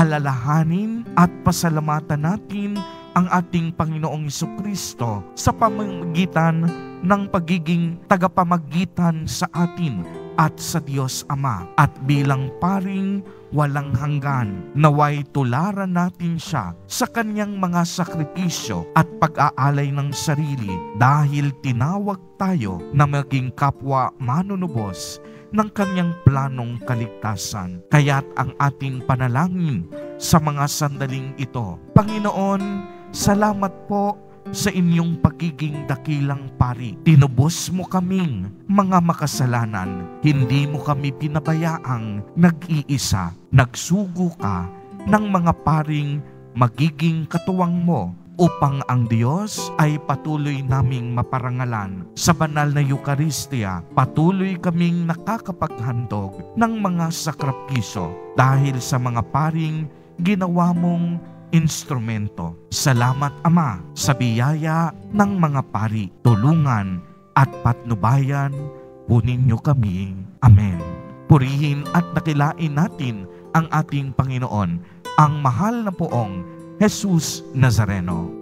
alalahanin at pasalamatan natin ang ating Panginoong Jesucristo sa pamamagitan ng pagiging tagapamagitan sa atin at sa Diyos Ama. At bilang paring walang hanggan, naway tularan natin siya sa kanyang mga sakripisyo at pag-aalay ng sarili dahil tinawag tayo na maging kapwa manunubos ng kanyang planong kaligtasan. Kaya't ang ating panalangin sa mga sandaling ito, Panginoon, salamat po sa inyong pagiging dakilang pari. Tinubos mo kaming mga makasalanan. Hindi mo kami pinabayaang nag-iisa. Nagsugo ka ng mga paring magiging katuwang mo upang ang Diyos ay patuloy naming maparangalan. Sa banal na Eucharistia, patuloy kaming nakakapaghandog ng mga sakripisyo dahil sa mga paring ginawa mong instrumento. Salamat, Ama, sa biyaya ng mga pari, tulungan at patnubayan po ninyo kami. Amen. Purihin at dakilain natin ang ating Panginoon, ang mahal na poong Jesus Nazareno.